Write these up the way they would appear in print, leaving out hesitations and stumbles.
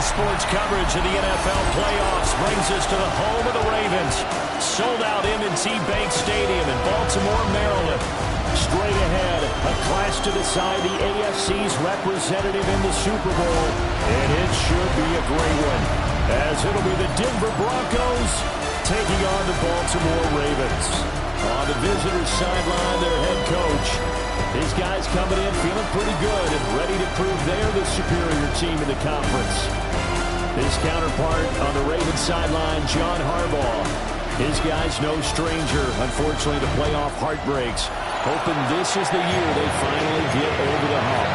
Sports coverage of the NFL playoffs brings us to the home of the Ravens. Sold out M&T Bank Stadium in Baltimore, Maryland. Straight ahead, a clash to decide the AFC's representative in the Super Bowl. And it should be a great one, as it'll be the Denver Broncos taking on the Baltimore Ravens. On the visitor's sideline, their head coach. These guys coming in feeling pretty good and ready to prove they're the superior team in the conference. His counterpart on the Ravens sideline, John Harbaugh. His guy's no stranger, unfortunately, to playoff heartbreaks. Hoping this is the year they finally get over the hump.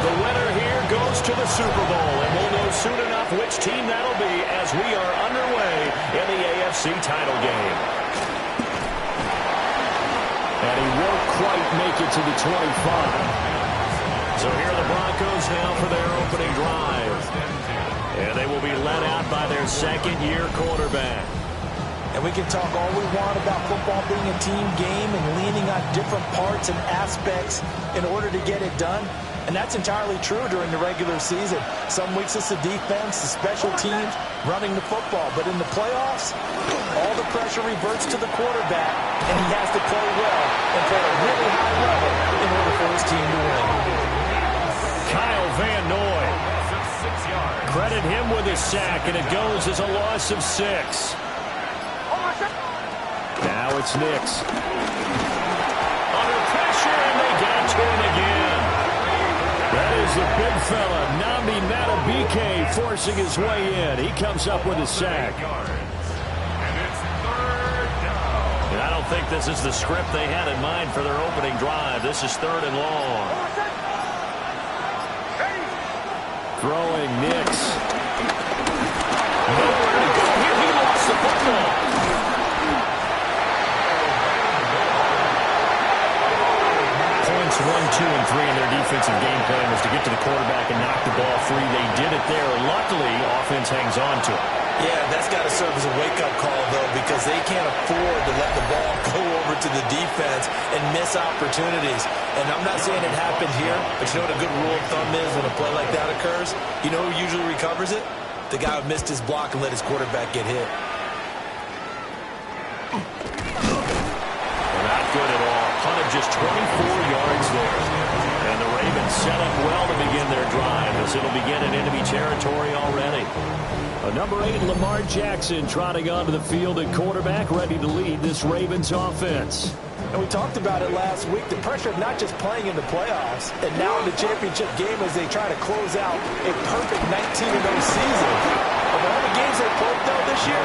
The winner here goes to the Super Bowl, and we'll know soon enough which team that'll be as we are underway in the AFC title game. And he won't quite make it to the 25. So here are the Broncos now for their opening drive. And they will be led out by their second-year quarterback. And we can talk all we want about football being a team game and leaning on different parts and aspects in order to get it done. And that's entirely true during the regular season. Some weeks it's the defense, the special teams, running the football. But in the playoffs, all the pressure reverts to the quarterback, and he has to play well and play at a really high level in order for his team to win. Kyle Van Noy. Credit him with a sack, and it goes as a loss of 6. Now it's Nix. Under pressure, and they get to him again. That is the big fella, Nnamdi Madubuike, forcing his way in. He comes up with a sack. And I don't think this is the script they had in mind for their opening drive. This is 3rd and long. Throwing Nix. Nowhere to go here. He lost the football. Points 1, 2, and 3 in their defensive game plan was to get to the quarterback and knock the ball free. They did it there. Luckily, offense hangs on to it. Yeah, that's got to serve as a wake-up call, though, because they can't afford to let the ball go over to the defense and miss opportunities. And I'm not saying it happened here, but you know what a good rule of thumb is when a play like that occurs? You know who usually recovers it? The guy who missed his block and let his quarterback get hit. Not good at all. Punted just 24 yards there. And the Ravens set up well to begin their drive as it'll begin in enemy territory already. Number 8, Lamar Jackson, trotting onto the field at quarterback, ready to lead this Ravens offense. And we talked about it last week, the pressure of not just playing in the playoffs, and now in the championship game as they try to close out a perfect 19-0 season. Of all the games they played, though, this year,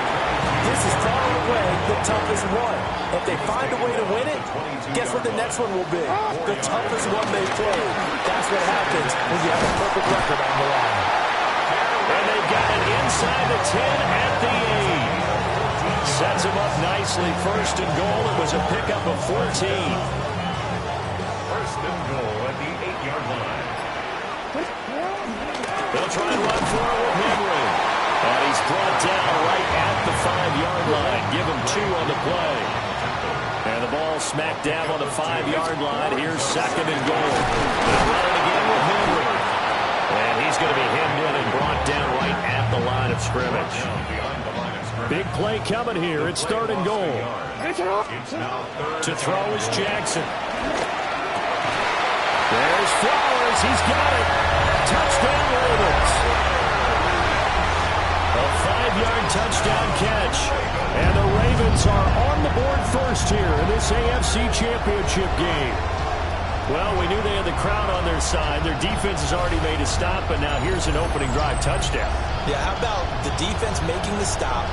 this is far and away the toughest one. If they find a way to win it, guess what the next one will be? The toughest one they played. That's what happens when you have a perfect record on the line. And they've got it inside the 10 at the 8. Sets him up nicely. 1st and goal. It was a pickup of 14. 1st and goal at the 8-yard line. They'll try and run for it with Henry. And he's brought down right at the 5-yard line. Give him 2 on the play. And the ball smacked down on the 5-yard line. Here's 2nd and goal. They'll run it again with Henry. And he's going to be hemmed in and brought down right at the line of scrimmage. Big play coming here. It's 3rd and goal. To throw is Jackson. There's Flowers. He's got it. Touchdown, Ravens. A 5-yard touchdown catch. And the Ravens are on the board first here in this AFC Championship game. Well, we knew they had the crowd on their side. Their defense has already made a stop, and now here's an opening drive touchdown. Yeah, how about the defense making the stop,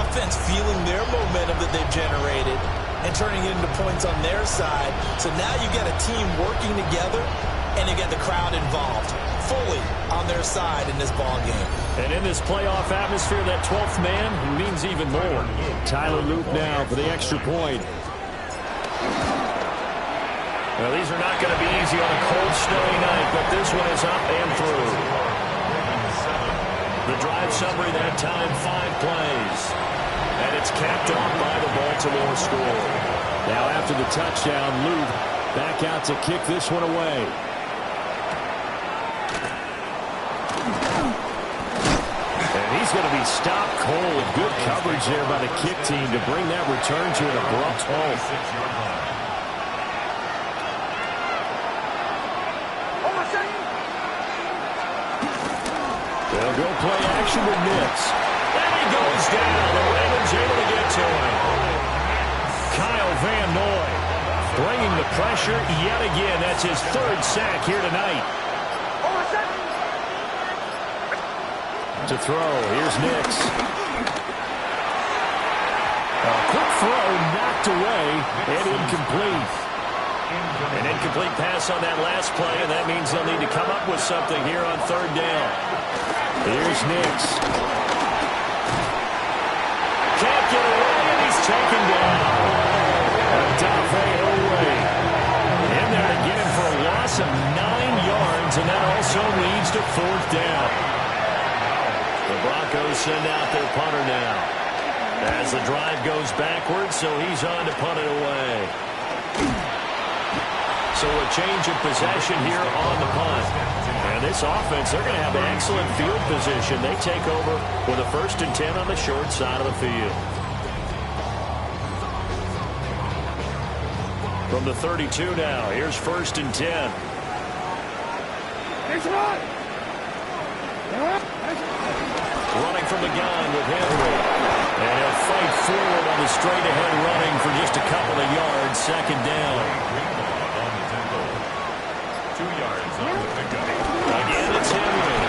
offense feeling their momentum that they've generated, and turning it into points on their side. So now you got a team working together, and you get the crowd involved fully on their side in this ball game. And in this playoff atmosphere, that 12th man means even more. Tyler Loop now for the extra point. Well, these are not going to be easy on a cold, snowy night, but this one is up and through. The drive summary that time, 5 plays. And it's capped off by the Baltimore score. Now after the touchdown, Loop back out to kick this one away. And he's going to be stopped cold. Good coverage there by the kick team to bring that return to an abrupt halt. They'll go play action with Nix. And he goes down. The Ravens able to get to him. Kyle Van Noy bringing the pressure yet again. That's his 3rd sack here tonight. To throw. Here's Nix. A quick throw knocked away and incomplete. An incomplete pass on that last play, and that means they'll need to come up with something here on 3rd down. Here's Nix. Can't get away, and he's taken down. Dafe Oweh in there to get him for a loss of 9 yards, and that also leads to 4th down. The Broncos send out their punter now. As the drive goes backwards, so he's on to punt it away. So a change of possession here on the punt. And this offense, they're going to have an excellent field position. They take over with a 1st and 10 on the short side of the field. From the 32 now, here's 1st and 10. Running from the gun with Henry. And he'll fight forward on the straight-ahead running for just a couple of yards. 2nd down. 2 yards on the pickup. Again, it's Henry.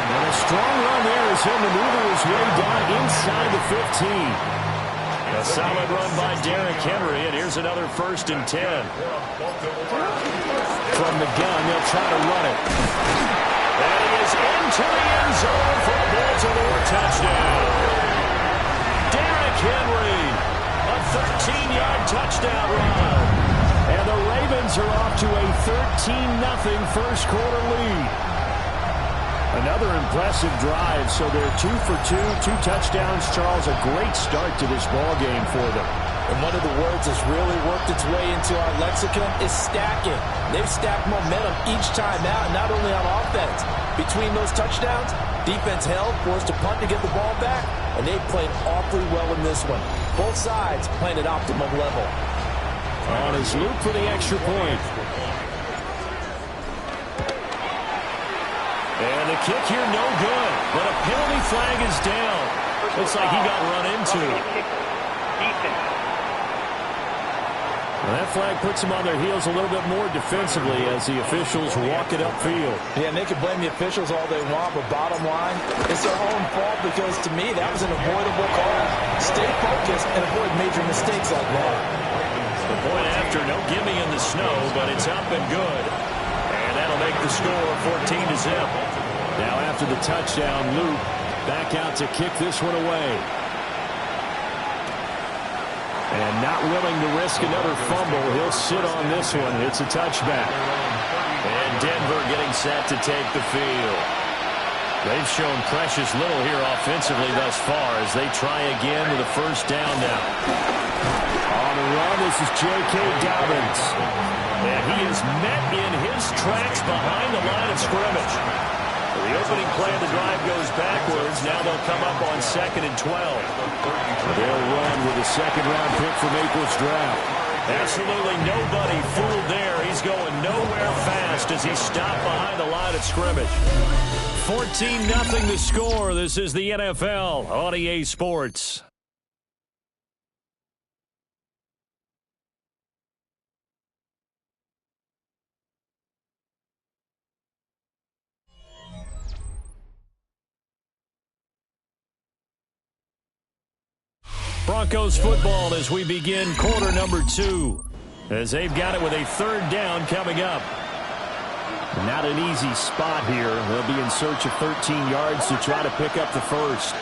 And a strong run there as he'll maneuver his way down inside the 15. A solid run by Derrick Henry, and here's another 1st and 10. From the gun, they'll try to run it. And he is into the end zone for a Baltimore touchdown. Derrick Henry, a 13-yard touchdown run. And the Ravens are off to a 13-0 first quarter lead. Another impressive drive, so they're 2 for 2, 2 touchdowns. Charles, a great start to this ball game for them. And one of the words that's really worked its way into our lexicon is stacking. They've stacked momentum each time out, not only on offense. Between those touchdowns, defense held, forced to punt to get the ball back, and they played awfully well in this one. Both sides playing at optimum level. On his loop for the extra point. And the kick here no good, but a penalty flag is down. Looks like he got run into. Well, that flag puts them on their heels a little bit more defensively as the officials walk it upfield. Yeah, and they can blame the officials all they want, but bottom line, it's their own fault because, to me, that was an avoidable call. Stay focused and avoid major mistakes like that. The point after, no gimme in the snow, but it's up and good. And that'll make the score 14-0. Now after the touchdown, Luke back out to kick this one away. And not willing to risk another fumble, he'll sit on this one. It's a touchback. And Denver getting set to take the field. They've shown precious little here offensively thus far as they try again with a first down now. On the run, this is J.K. Dobbins. And he is met in his tracks behind the line of scrimmage. The opening play of the drive goes backwards. Now they'll come up on 2nd and 12. They'll run with a second-round pick from April's draft. Absolutely nobody fooled there. He's going nowhere fast as he's stopped behind the line of scrimmage. 14-0 the score. This is the NFL on EA Sports. Broncos football as we begin quarter number 2. As they've got it with a third down coming up. Not an easy spot here. They'll be in search of 13 yards to try to pick up the first.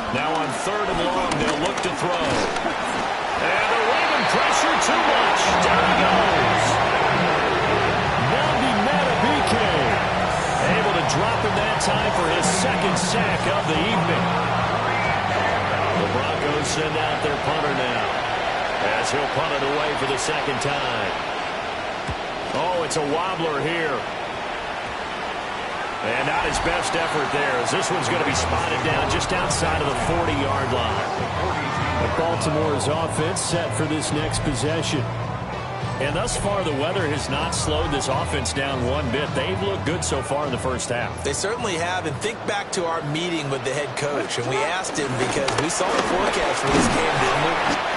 Now on third and long, they'll look to throw. And the Raven pressure too much. Down he goes. Nandi Matabike able to drop him that time for his second sack of the evening. The Broncos send out their punter now, as he'll punt it away for the second time. Oh, it's a wobbler here. And not his best effort there, as this one's going to be spotted down just outside of the 40-yard line. But Baltimore's offense set for this next possession. And thus far, the weather has not slowed this offense down one bit. They've looked good so far in the first half. They certainly have. And think back to our meeting with the head coach. And we asked him, because we saw the forecast for this game, didn't we?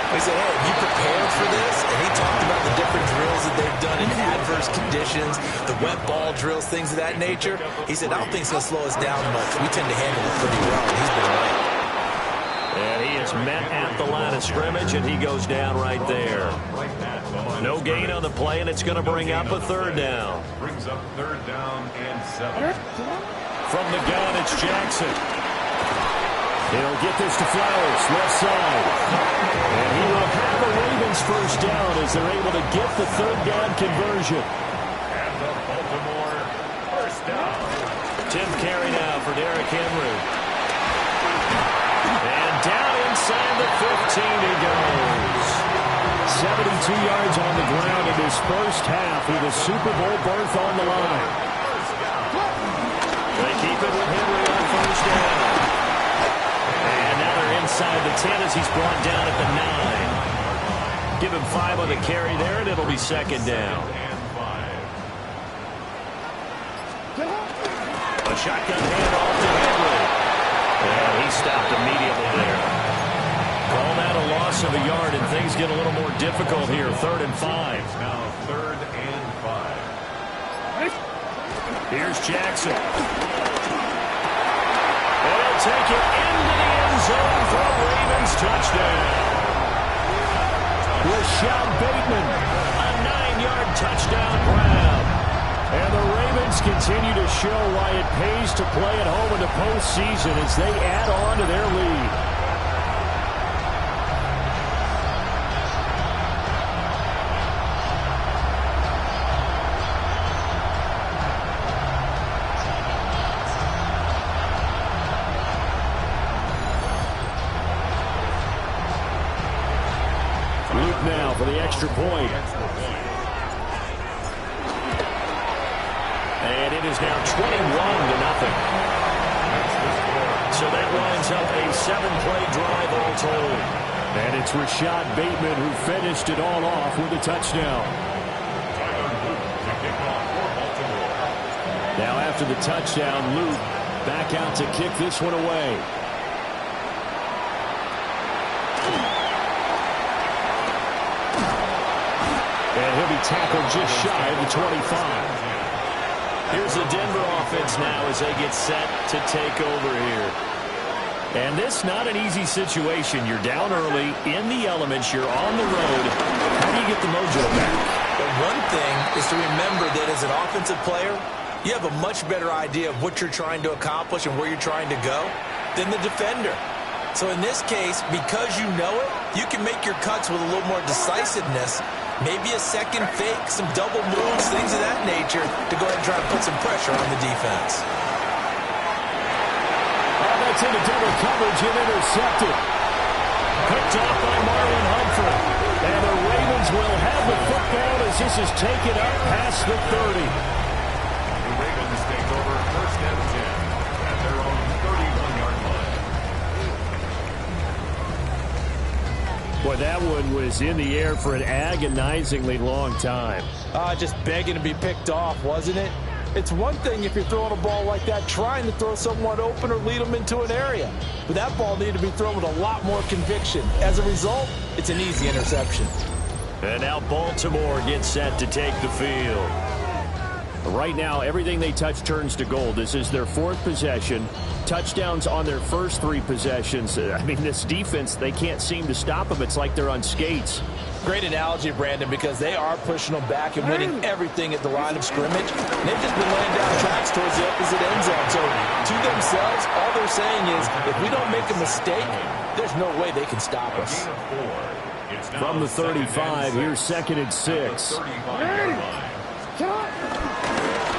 We said, hey, have you prepared for this? And he talked about the different drills that they've done in adverse conditions, the wet ball drills, things of that nature. He said, I don't think it's going to slow us down much. We tend to handle it pretty well. And he's been right. And he is met at the line of scrimmage, and he goes down right there. No gain on the play, and it's going to bring up a third down. Brings up third down and 7. From the gun, it's Jackson. He'll get this to Flowers, left side. And he will have a Ravens first down as they're able to get the third down conversion. And the Baltimore first down. 10th carry now for Derrick Henry. And down inside the 15 he goes. 72 yards on the ground in his first half with a Super Bowl berth on the line. They keep it with Henry on first down. And now they're inside the 10 as he's brought down at the 9. Give him 5 on the carry there, and it'll be second down. A shotgun handoff to Henry. And he stopped immediately there. Call that a loss of a yard, and things get a little more difficult here. 3rd and 5. Now 3rd and 5. Here's Jackson. They'll take it into the end zone for a Ravens touchdown. Rashad Bateman, a 9-yard touchdown grab. And the Ravens continue to show why it pays to play at home in the postseason as they add on to their lead. Luke now for the extra point. And it is now 21-0. So that lines up a 7-play drive all told. And it's Rashad Bateman who finished it all off with a touchdown. Now after the touchdown, Luke back out to kick this one away. And he'll be tackled just shy of the 25. Here's the Denver offense now as they get set to take over here. And this not an easy situation. You're down early, in the elements, you're on the road. How do you get the mojo back? But one thing is to remember that as an offensive player, you have a much better idea of what you're trying to accomplish and where you're trying to go than the defender. So in this case, because you know it, you can make your cuts with a little more decisiveness. Maybe a second fake, some double moves, things of that nature to go ahead and try to put some pressure on the defense. Oh, that's into double coverage and intercepted. Picked off by Marlon Humphrey. And the Ravens will have the football as this is taken up past the 30. The Ravens take over 1st and 10 at their own 31-yard line. Boy, that one was in the air for an agonizingly long time. Just begging to be picked off, wasn't it? It's one thing if you're throwing a ball like that, trying to throw someone open or lead them into an area. But that ball needed to be thrown with a lot more conviction. As a result, it's an easy interception. And now Baltimore gets set to take the field. Right now, everything they touch turns to gold. This is their 4th possession. Touchdowns on their first 3 possessions. I mean, this defense, they can't seem to stop them. It's like they're on skates. Great analogy, Brandon, because they are pushing them back and winning everything at the line of scrimmage. And they've just been laying down tracks towards the opposite end zone. So to themselves, all they're saying is, if we don't make a mistake, there's no way they can stop us. From the 35, here's 2nd and 6.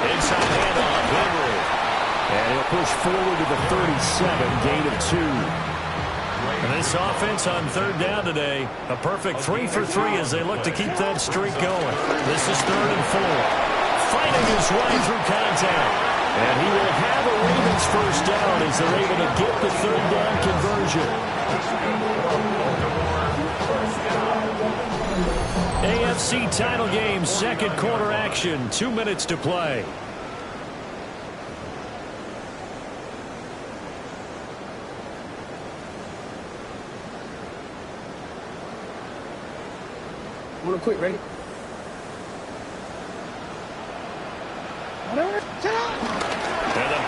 Inside handoff, Henry. And he'll push forward to the 37, gain of 2. And this offense on 3rd down today, a perfect 3 for 3 as they look to keep that streak going. This is 3rd and 4. Fighting his way through contact. And he will have a Ravens first down as they're able to get the 3rd down conversion. AFC title game, 2nd quarter action, 2 minutes to play. Real quick, ready? And a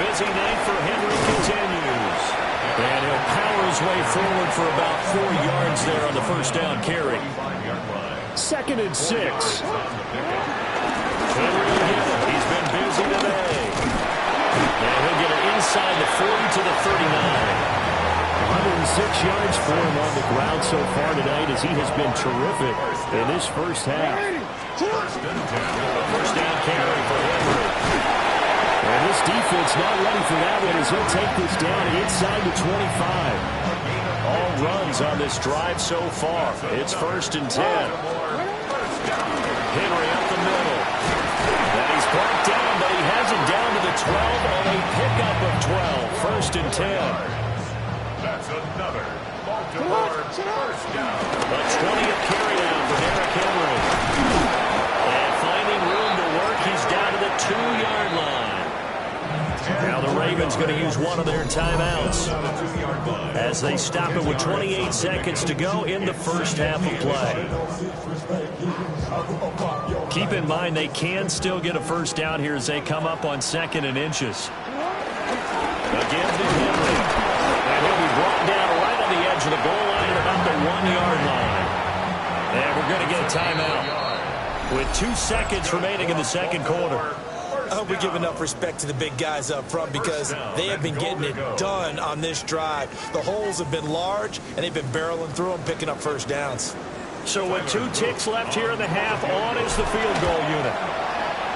busy night for Henry continues. And he'll power his way forward for about 4 yards there on the first down carry. 2nd and 6. Henry again. He's been busy today. And he'll get it inside the 40 to the 39. 106 yards for him on the ground so far tonight as he has been terrific in this first half. First down carry for Henry. And this defense not ready for that one as he'll take this down inside the 25. All runs on this drive so far. It's 1st and 10. Henry up the middle. And he's brought down, but he has it down to the 12 on a pickup of 12. 1st and 10. That's another Baltimore first down. The 20th carry down for Derrick Henry. And finding room to work, he's down to the 2-yard line. Now the Ravens going to use one of their timeouts as they stop it with 28 seconds to go in the first half of play. Keep in mind they can still get a first down here as they come up on 2nd and inches. Again to Henry. And he'll be brought down right on the edge of the goal line at about the 1-yard line. And we're going to get a timeout with 2 seconds remaining in the 2nd quarter. I hope we give enough respect to the big guys up front because they have been getting it done on this drive. The holes have been large, and they've been barreling through them, picking up first downs. So with 2 ticks left here in the half, on is the field goal unit.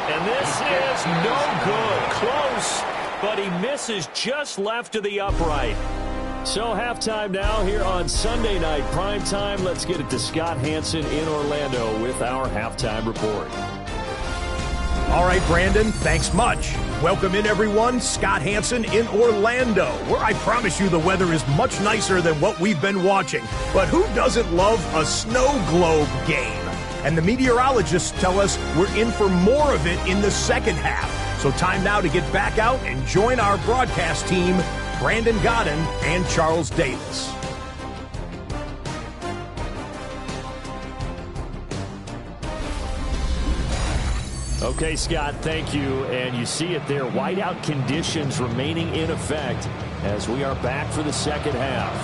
And this is no good. Close, but he misses just left to the upright. So halftime now here on Sunday Night Primetime. Let's get it to Scott Hanson in Orlando with our halftime report. All right, Brandon, thanks much. Welcome in, everyone. Scott Hanson in Orlando, where I promise you the weather is much nicer than what we've been watching. But who doesn't love a snow globe game? And the meteorologists tell us we're in for more of it in the second half. So time now to get back out and join our broadcast team, Brandon Godden and Charles Davis. Okay, Scott, thank you. And you see it there, whiteout conditions remaining in effect as we are back for the second half.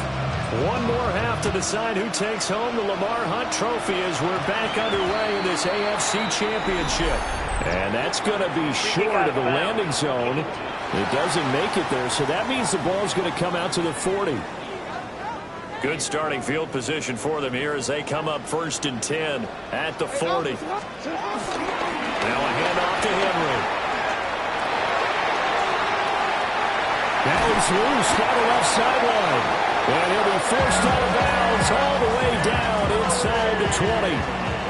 One more half to decide who takes home the Lamar Hunt Trophy as we're back underway in this AFC Championship. And that's going to be short of the landing zone. It doesn't make it there, so that means the ball's going to come out to the 40. Good starting field position for them here as they come up 1st and 10 at the 40. Now a handoff to Henry. Now he's loose down the left sideline. And he'll be forced out of bounds all the way down inside the 20.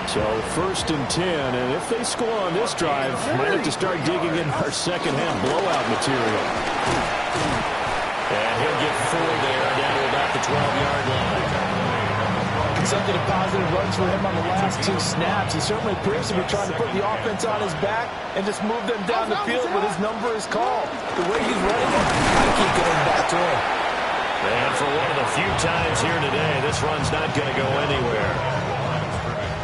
So 1st and 10, and if they score on this drive, might have to start digging in our second half blowout material. And he'll get 4 there down to about the 12-yard line. something of positive runs for him on the last 2 snaps. He certainly appears to be trying to put the offense on his back and just move them down the field when his number is called. The way he's running it, I keep going back to him. And for one of the few times here today, this run's not going to go anywhere.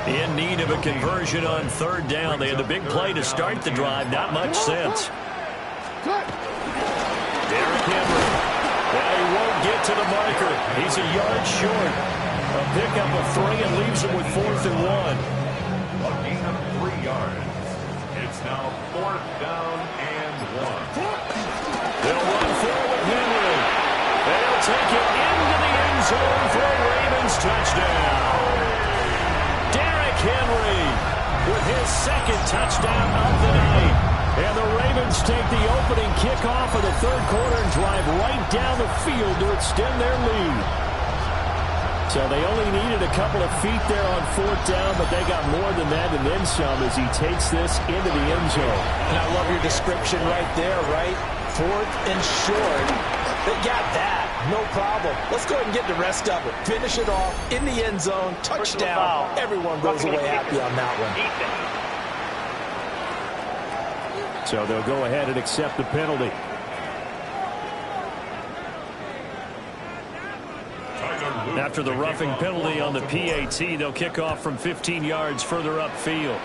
In need of a conversion on 3rd down. They had the big play to start the drive. Not much sense. Derrick Henry. Well, he won't get to the marker. He's a yard short. A pickup of 3 and leaves him with 4th and 1. A gain of 3 yards. It's now 4th down and 1. They'll run forward Henry. They'll take it into the end zone for a Ravens touchdown. Derrick Henry with his 2nd touchdown of the night. And the Ravens take the opening kickoff of the 3rd quarter and drive right down the field to extend their lead. So they only needed a couple of feet there on 4th down, but they got more than that and then some as he takes this into the end zone. And I love your description right there, right? 4th and short. They got that. No problem. Let's go ahead and get the rest of it. Finish it off in the end zone. Touchdown. Everyone goes away happy on that one. So they'll go ahead and accept the penalty. After the roughing penalty on the PAT, they'll kick off from 15 yards further upfield.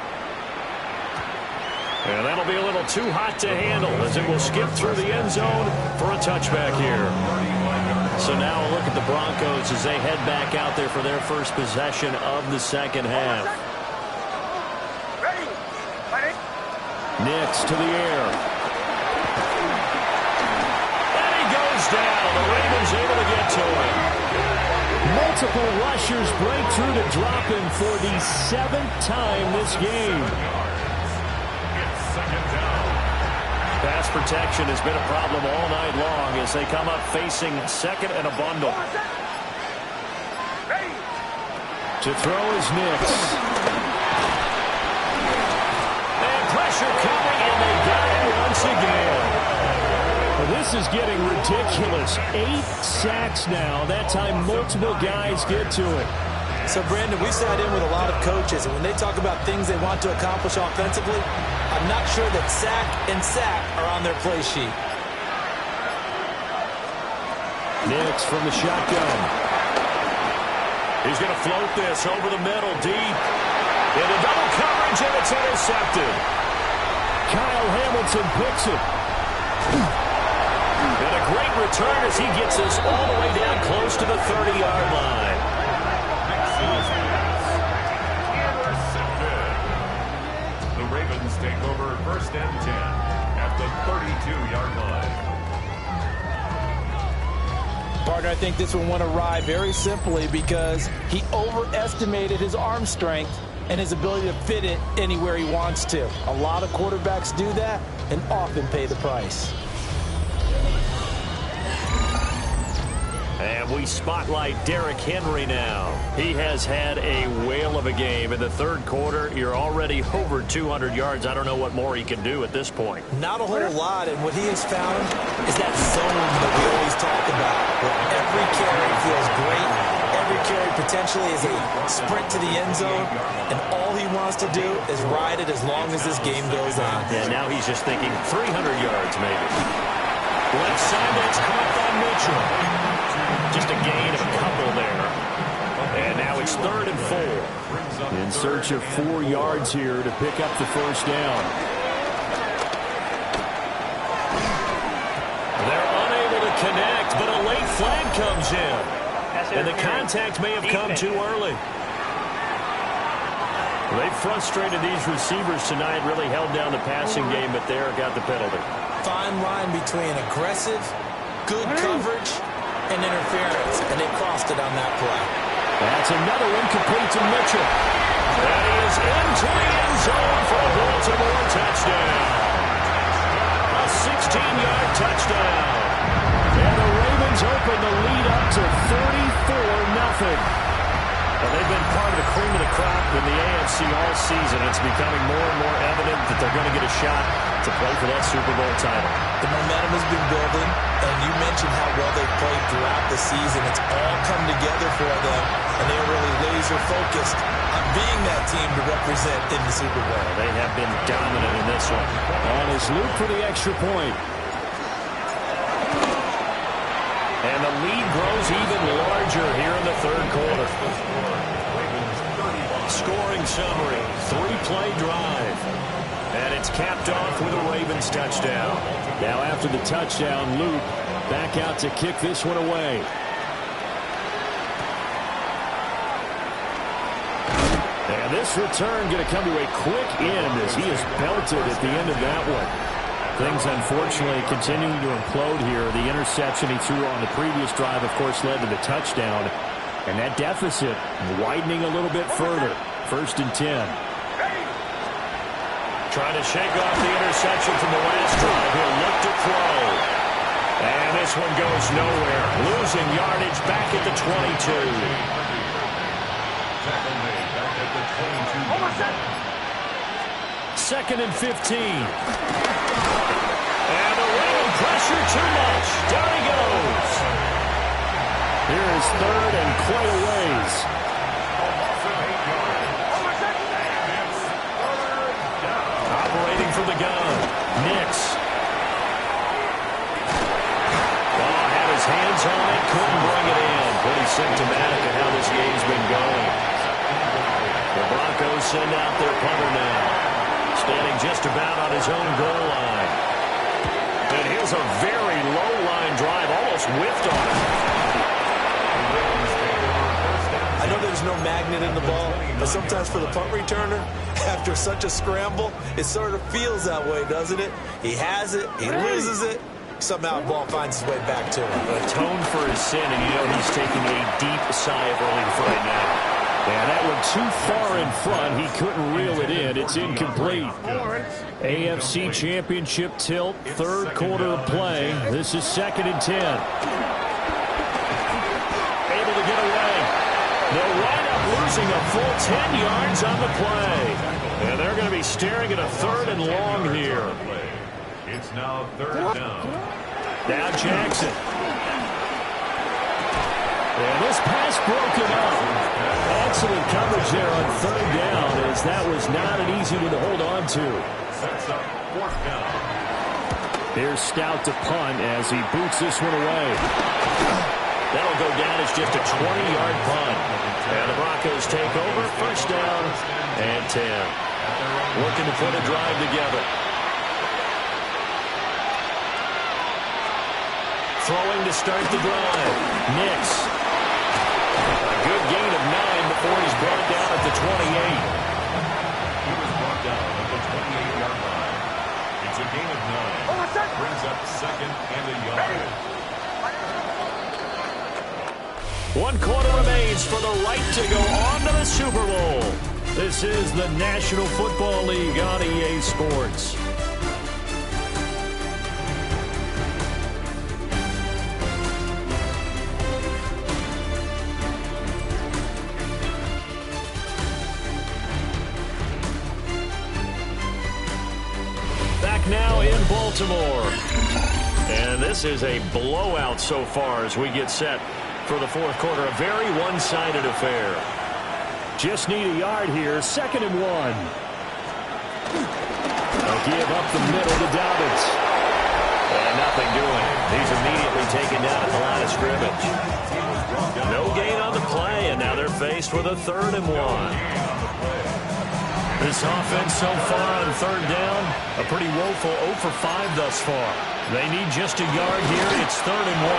And that'll be a little too hot to handle as it will skip through the end zone for a touchback here. So now a look at the Broncos as they head back out there for their first possession of the 2nd half. Nix to the air. And he goes down. The Ravens able to get to him. Multiple rushers break through to drop him for the 7th time this game. Pass protection has been a problem all night long as they come up facing 2nd and a bundle. To throw is Nix. And pressure coming, and they got it once again. Well, this is getting ridiculous. 8 sacks now. That time multiple guys get to it. So, Brandon, we sat in with a lot of coaches, and when they talk about things they want to accomplish offensively, I'm not sure that sack and sack are on their play sheet. Nix from the shotgun. He's going to float this over the middle, deep. Into double coverage, and it's intercepted. Kyle Hamilton picks it. And a great return as he gets us all the way down close to the 30-yard line. The Ravens take over 1st and 10 at the 32-yard line. Partner, I think this one went awry very simply because he overestimated his arm strength and his ability to fit it anywhere he wants to. A lot of quarterbacks do that and often pay the price. And we spotlight Derrick Henry now. He has had a whale of a game. In the 3rd quarter, you're already over 200 yards. I don't know what more he can do at this point. Not a whole lot, and what he has found is that zone that we always talk about, where every carry feels great. Every carry potentially is a sprint to the end zone, and all he wants to do is ride it as long as this game goes on. Yeah, now he's just thinking 300 yards maybe. Left side, that's caught by Mitchell. Just a gain of a couple there. And now it's 3rd and 4. In search of 4 yards here to pick up the 1st down. They're unable to connect, but a late flag comes in. And the contact may have come too early. They've frustrated these receivers tonight, really held down the passing game, but there got the penalty. Fine line between aggressive, good coverage, and interference, and they crossed it on that play. That's another incomplete to Mitchell. And he is into the end zone for a Baltimore touchdown. A 16-yard touchdown. And the Ravens open the lead up to 34-0. Well, they've been part of the cream of the crop in the AFC all season. It's becoming more and more evident that they're going to get a shot to play for that Super Bowl title. The momentum has been building, and you mentioned how well they've played throughout the season. It's all come together for them, and they're really laser-focused on being that team to represent in the Super Bowl. They have been dominant in this one. On his loop for the extra point. And the lead grows even larger here in the third quarter. Scoring summary, 3-play drive. And it's capped off with a Ravens touchdown. Now after the touchdown, Luke back out to kick this one away. And this return going to come to a quick end as he is belted at the end of that one. Things, unfortunately, continuing to implode here. The interception he threw on the previous drive, of course, led to the touchdown. And that deficit widening a little bit further. 1st and 10. Trying to shake off the interception from the last drive. He'll look to throw. And this one goes nowhere. Losing yardage back at the 22. Second and 15. And the Raven pressure too much. Down he goes. Here is third and quite a ways. Operating from the gun. Nix. Had his hands on it. Couldn't bring it in. Pretty symptomatic of how this game's been going. The Broncos send out their punter now. Standing just about on his own goal line. And here's a very low-line drive, almost whiffed on it. I know there's no magnet in the ball, but sometimes for the punt returner, after such a scramble, it sort of feels that way, doesn't it? He has it, he loses it, somehow the ball finds its way back to him. Atone for his sin, and you know he's taking a deep sigh of relief right now. Yeah, that one too far in front. He couldn't reel it in. It's incomplete. AFC Championship tilt, third quarter of play. This is 2nd and 10. Able to get away. They'll wind up losing a full 10 yards on the play. And they're going to be staring at a 3rd and long here. It's now 3rd down. Now Jackson. And this pass broken up. Excellent coverage there on 3rd down, as that was not an easy one to hold on to. Sets up 4th down. Here's Stout to punt as he boots this one away. That'll go down as just a 20-yard punt. And the Broncos take over, 1st down and 10. Looking to put a drive together. Throwing to start the drive. Nix. A good gain of 9 before he's brought down at the 28. He was brought down at the 28-yard line. It's a gain of 9. Brings up 2nd and a yard. 1 quarter remains for the right to go on to the Super Bowl. This is the National Football League on EA Sports. Now in Baltimore. And this is a blowout so far as we get set for the 4th quarter. A very one-sided affair. Just need a yard here. 2nd and 1. A give up the middle to Dobbins. And nothing doing. He's immediately taken down at the line of scrimmage. No gain on the play, and now they're faced with a 3rd and 1. This offense so far on 3rd down, a pretty woeful 0 for 5 thus far. They need just a yard here. It's 3rd and 1.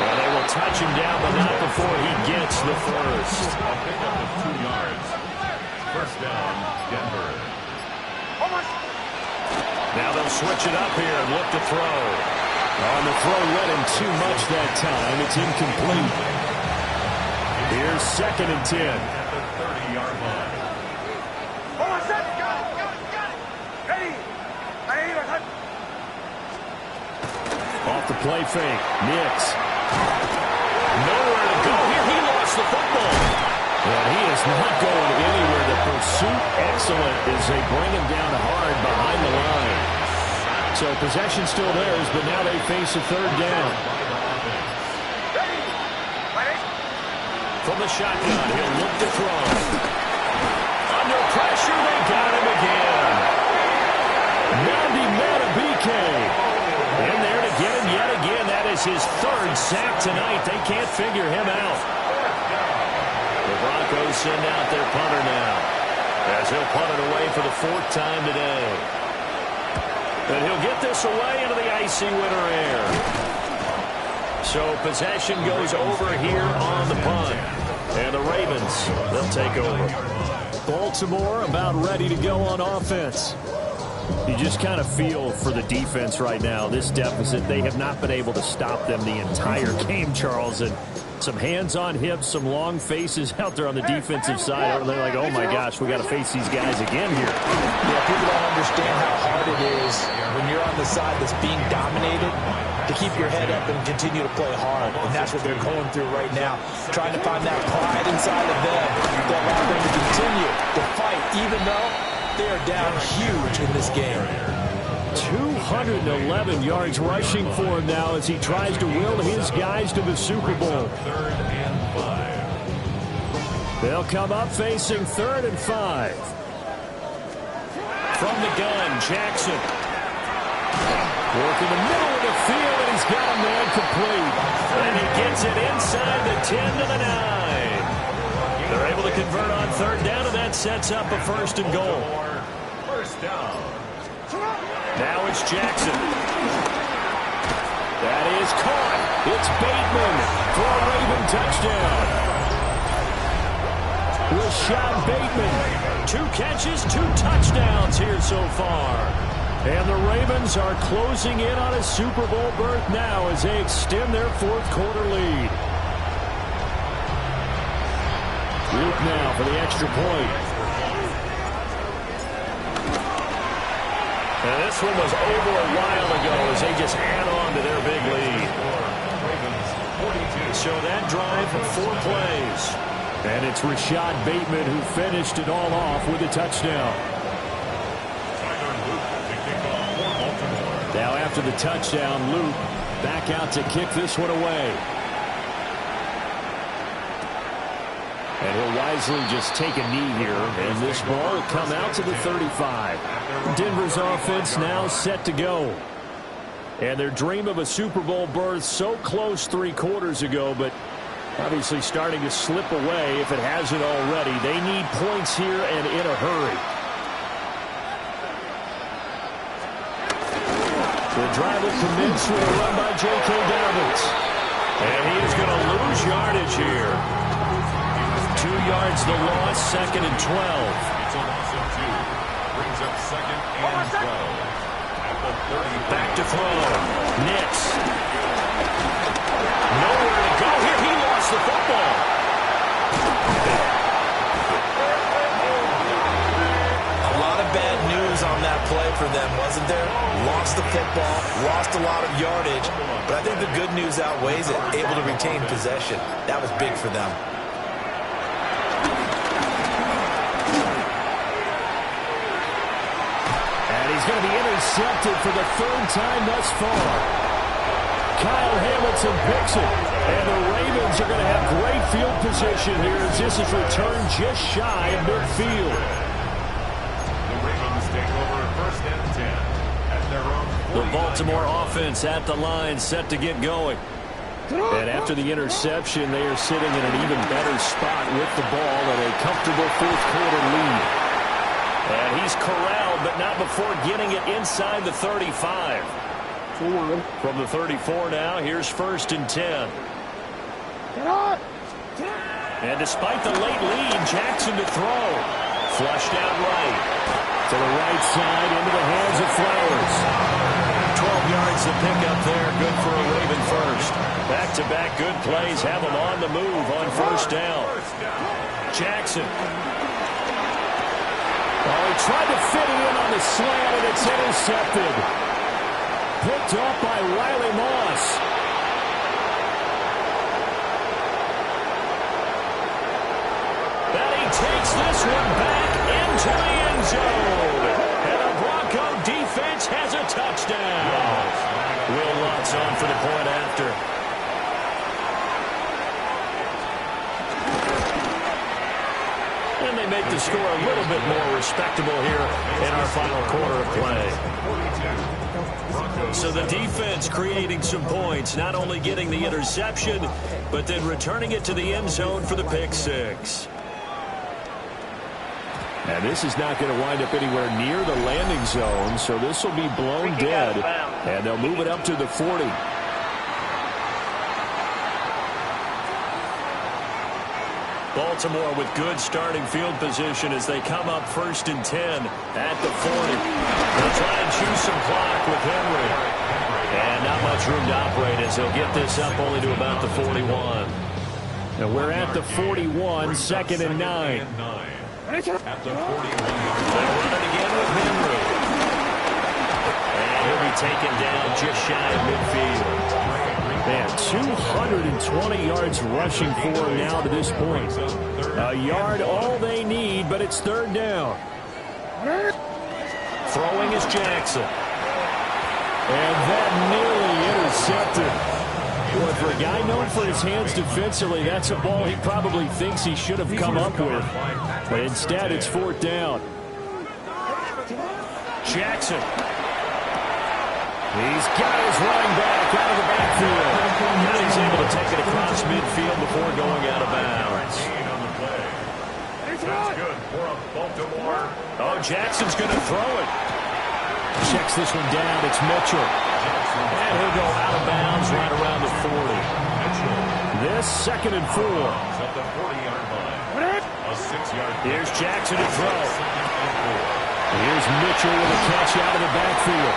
Well, they will touch him down, but not before he gets the first. A pickup of 2 yards. 1st down, Denver. Now they'll switch it up here and look to throw. On the throw, let him too much that time. It's incomplete. Here's 2nd and 10. At the 30-yard line. Off the play fake. Nix. Nowhere to go here. He lost the football. Well, he is not going anywhere. The pursuit excellent as they bring him down hard behind the line. So possession still theirs, but now they face a third down. From the shotgun, he'll look to throw. Under pressure, they got him again. Madden in there to get him yet again. That is his third sack tonight. They can't figure him out. The Broncos send out their punter now, as he'll punt it away for the fourth time today. And he'll get this away into the icy winter air. So possession goes over here on the punt. And the Ravens, they'll take over. Baltimore about ready to go on offense. You just kind of feel for the defense right now. This deficit, they have not been able to stop them the entire game, Charles. And some hands on hips, some long faces out there on the defensive side. They're like, oh my gosh, we got to face these guys again here. Yeah, people don't understand how hard it is when you're on the side that's being dominated to keep your head up and continue to play hard. And that's what they're going through right now, trying to find that pride inside of them that allows them to continue to fight, even though they are down huge in this game. 211 yards rushing for him now as he tries to will his guys to the Super Bowl. They'll come up facing 3rd and 5. From the gun, Jackson. Working the middle of the field, and he's got a man complete. And he gets it inside the 10 to the 9. They're able to convert on 3rd down, and that sets up a 1st and goal. First down. Now it's Jackson. That is caught. It's Bateman for a Raven touchdown. Rashad Bateman, 2 catches, 2 touchdowns here so far. And the Ravens are closing in on a Super Bowl berth now as they extend their 4th quarter lead. Luke now for the extra point. And this one was over a while ago as they just add on to their big lead. So that drive, 4 plays. And it's Rashad Bateman who finished it all off with a touchdown. Now after the touchdown, Luke back out to kick this one away. And he'll wisely just take a knee here, and this ball will come out to the 35. Denver's offense now set to go. And their dream of a Super Bowl berth so close 3 quarters ago, but obviously starting to slip away if it hasn't already. They need points here and in a hurry. The drive will commence with a run by J.K. Dobbins. And he is going to lose yardage here. 2 yards the loss, 2nd and 12. It's a loss of 2. Brings up 2nd and 12. At the 30. Back to throw. Nix. Nowhere to go here. He lost the football. A lot of bad news on that play for them, wasn't there? Lost the football, lost a lot of yardage, but I think the good news outweighs it. Able to retain possession. That was big for them. He's going to be intercepted for the 3rd time thus far. Kyle Hamilton picks it. And the Ravens are going to have great field position here as this is returned just shy of midfield. The Ravens take over 1st and 10 at their own 40. The Baltimore offense at the line set to get going. And after the interception, they are sitting in an even better spot with the ball at a comfortable 4th quarter lead. And he's corralled, but not before getting it inside the 35. From the 34 now, here's 1st and 10. And despite the late lead, Jackson to throw. Flushed out right. To the right side, into the hands of Flowers. 12 yards to pick up there. Good for a Raven first. Back-to-back good plays have him on the move on 1st down. Jackson. Oh, he tried to fit it in on the slant, and it's intercepted. Picked up by Riley Moss. And he takes this one back into the end zone. And the Bronco defense defense has a touchdown. Will Lutz on for the point after. And they make the score a little bit more respectable here in our final quarter of play. So the defense creating some points, not only getting the interception, but then returning it to the end zone for the pick six. And this is not going to wind up anywhere near the landing zone, so this will be blown dead. And they'll move it up to the 40. Baltimore with good starting field position as they come up 1st and 10 at the 40. They'll try and choose some clock with Henry. And not much room to operate as they'll get this up only to about the 41. Now we're at the 41, 2nd and 9. At the 41. They'll run it again with Henry. And he'll be taken down just shy of midfield. Man, 220 yards rushing for him now to this point. A yard all they need, but it's 3rd down. Throwing is Jackson. And that nearly intercepted. Boy, for a guy known for his hands defensively, that's a ball he probably thinks he should have come up with. But instead, it's 4th down. Jackson. He's got his running back out of the backfield. Now he's able to take it across midfield before going out of bounds. That's good for a Baltimore. Oh, Jackson's going to throw it. Checks this one down. It's Mitchell. And he'll go out of bounds right around the 40. This 2nd and 4. At the 40-yard line. A 6-yard. Here's Jackson to throw. Here's Mitchell with a catch out of the backfield.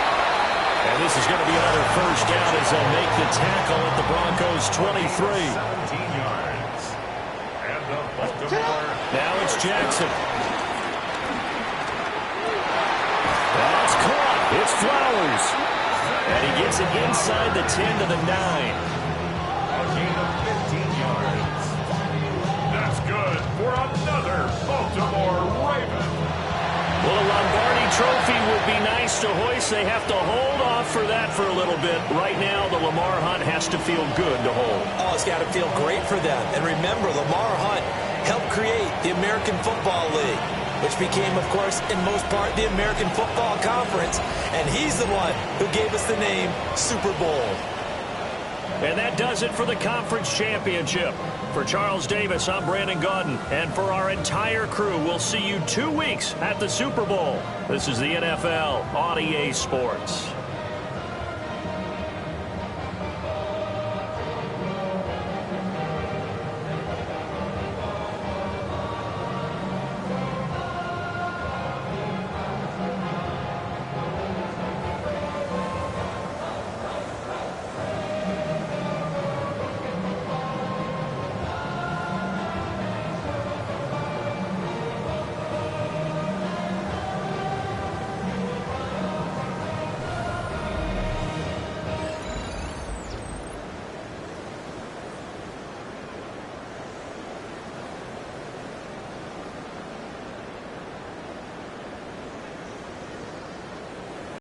And this is going to be another 1st down as they'll make the tackle at the Broncos 23. 17 yards. And the Baltimore. Now it's Jackson. That's caught. It's Flowers. And he gets it inside the 10 to the 9. A gain of 15 yards. That's good for another Baltimore Raven. Well, a Lombardi trophy would be nice to hoist. They have to hold off for that for a little bit. Right now, the Lamar Hunt has to feel good to hold. Oh, it's got to feel great for them. And remember, Lamar Hunt helped create the American Football League, which became, of course, in most part, the American Football Conference. And he's the one who gave us the name Super Bowl. And that does it for the conference championship. For Charles Davis, I'm Brandon Gaudin. And for our entire crew, we'll see you 2 weeks at the Super Bowl. This is the NFL on EA Sports.